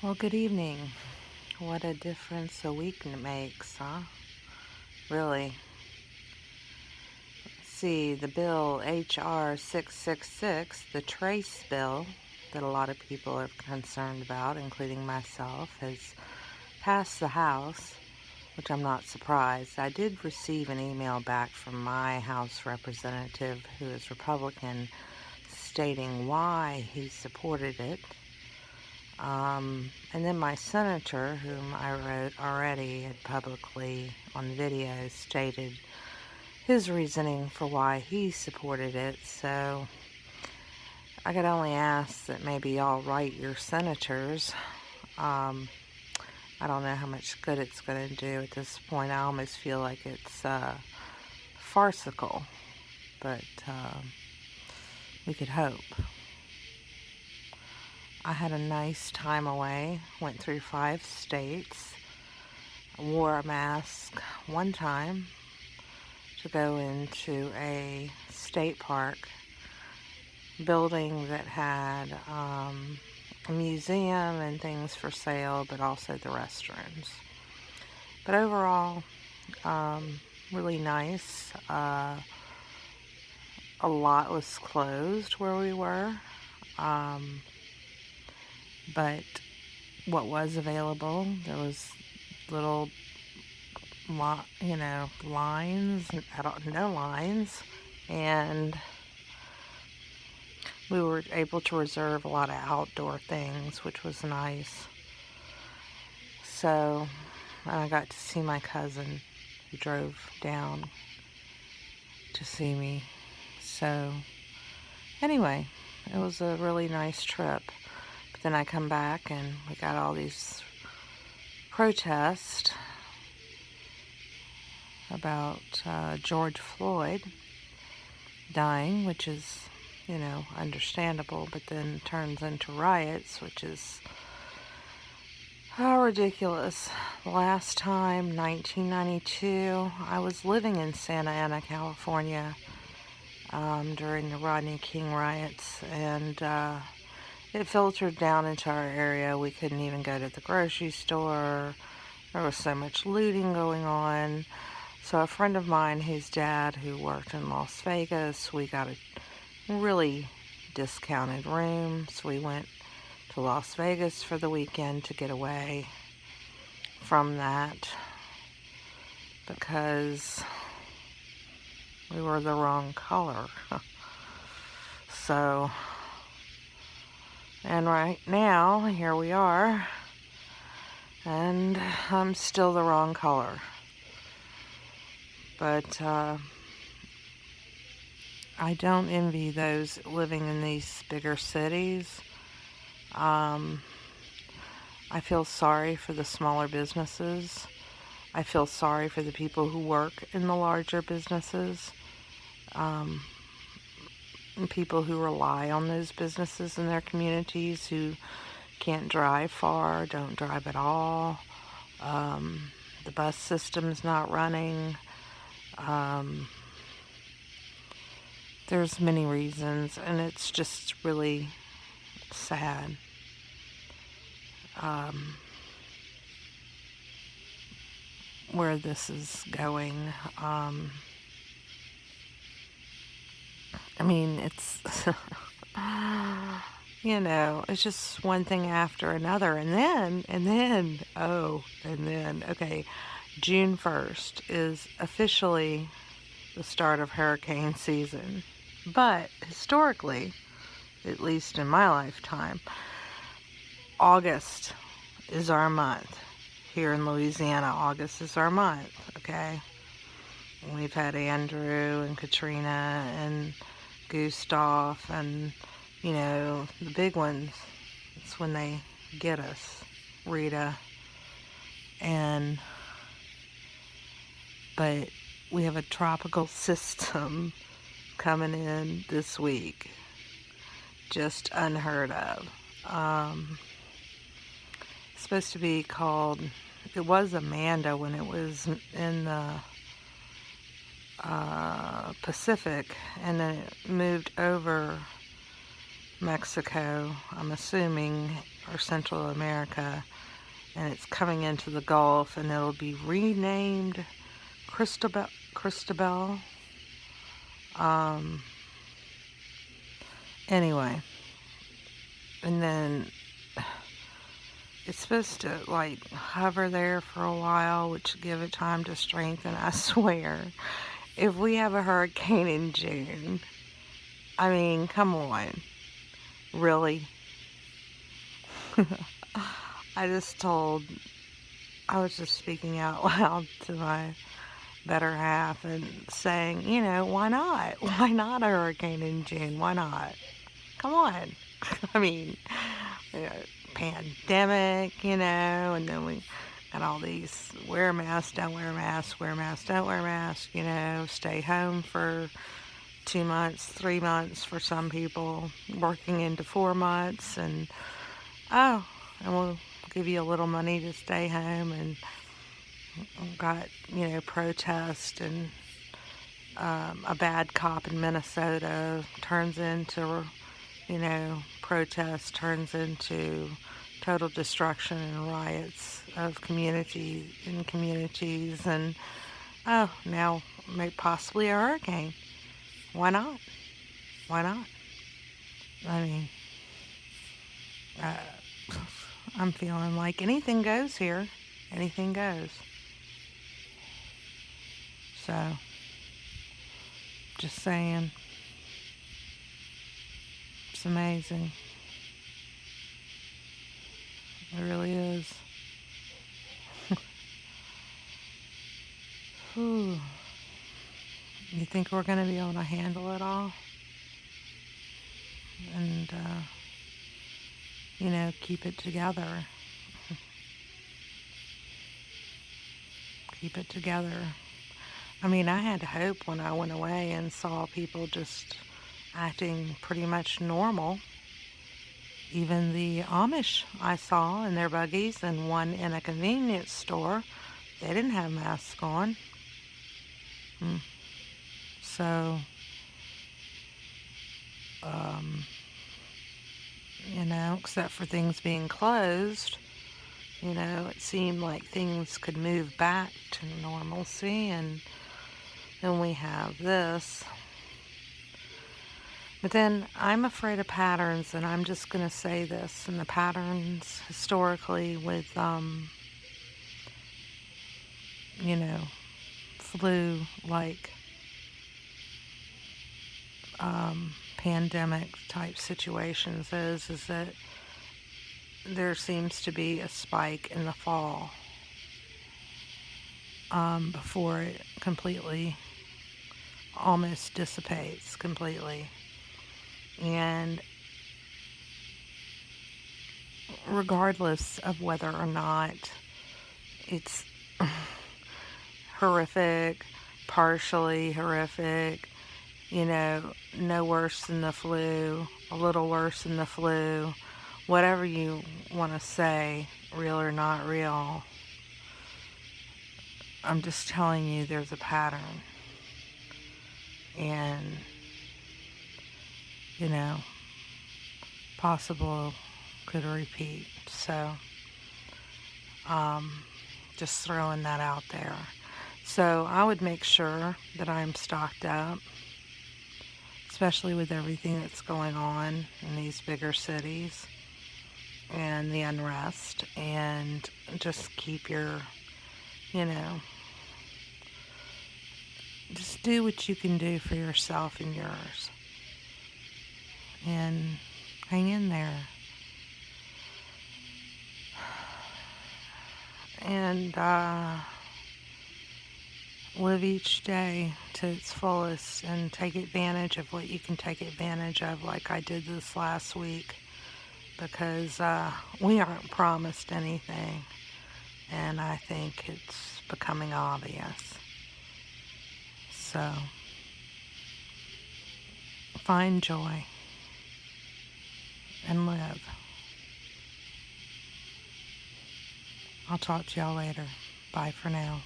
Well, good evening. What a difference a week makes, huh? Really. See, the bill HR-666, the trace bill that a lot of people are concerned about, including myself, has passed the House, which I'm not surprised. I did receive an email back from my House representative, who is Republican, stating why he supported it. And then my senator, whom I wrote already, had publicly on video stated his reasoning for why he supported it. So I could only ask that maybe y'all write your senators. I don't know how much good it's going to do at this point. I almost feel like it's farcical, but we could hope. I had a nice time away, went through 5 states, wore a mask one time to go into a state park building that had a museum and things for sale, but also the restrooms. But overall, really nice. A lot was closed where we were. But what was available, there was little, lines, no lines, and we were able to reserve a lot of outdoor things, which was nice. So I got to see my cousin who drove down to see me. So anyway, it was a really nice trip. But then I come back and we got all these protests about George Floyd dying, which is, understandable, but then turns into riots, which is ridiculous. Last time, 1992, I was living in Santa Ana, California, during the Rodney King riots, and it filtered down into our area. We couldn't even go to the grocery store. There was so much looting going on. So a friend of mine, whose dad, who worked in Las Vegas, we got a really discounted room. So we went to Las Vegas for the weekend to get away from that because we were the wrong color. So, and right now, here we are, and I'm still the wrong color. But I don't envy those living in these bigger cities. I feel sorry for the smaller businesses. I feel sorry for the people who work in the larger businesses. And people who rely on those businesses in their communities, who can't drive far, don't drive at all. The bus system's not running. There's many reasons, and it's just really sad. Where this is going. It's, it's just one thing after another. And then, okay, June 1st is officially the start of hurricane season. But historically, at least in my lifetime, August is our month. Here in Louisiana, August is our month, okay? We've had Andrew and Katrina and Gustav and, the big ones. It's when they get us. Rita. But we have a tropical system coming in this week. Just unheard of. It's supposed to be called, it was Amanda when it was in the Pacific, and then it moved over Mexico, I'm assuming, or Central America, and it's coming into the Gulf, and it'll be renamed Cristobal. Anyway, and then it's supposed to like hover there for a while, which give it time to strengthen. I swear, if we have a hurricane in June, I mean, come on, really? I was just speaking out loud to my better half and saying, why not? Why not a hurricane in June? Why not? Come on. I mean, you know, pandemic, and then we got all these wear a mask, don't wear a mask, wear a mask, don't wear a mask, stay home for 2 months, 3 months for some people, working into 4 months, and we'll give you a little money to stay home, and got, protest, and a bad cop in Minnesota turns into, protest turns into total destruction and riots of communities, and now possibly a hurricane. Why not? Why not? I mean, uh, I'm feeling like anything goes here. Anything goes. So, just saying. It's amazing. It really is. Whew. You think we're going to be able to handle it all? And, keep it together. Keep it together. I mean, I had hope when I went away and saw people just acting pretty much normal. Even the Amish I saw in their buggies, and one in a convenience store, they didn't have masks on. So, except for things being closed, it seemed like things could move back to normalcy, and then we have this. But then I'm afraid of patterns, and I'm just going to say this, and the patterns historically with, flu-like pandemic type situations is that there seems to be a spike in the fall before it completely almost dissipates completely. And regardless of whether or not it's horrific, partially horrific, no worse than the flu, a little worse than the flu, whatever you want to say, real or not real, I'm just telling you there's a pattern. And, possible could repeat. So, just throwing that out there. So I would make sure that I'm stocked up, especially with everything that's going on in these bigger cities and the unrest, and just keep your, just do what you can do for yourself and yours, and hang in there. And live each day to its fullest, and take advantage of what you can take advantage of, like I did this last week, because we aren't promised anything, and I think it's becoming obvious. So, find joy and live. I'll talk to y'all later. Bye for now.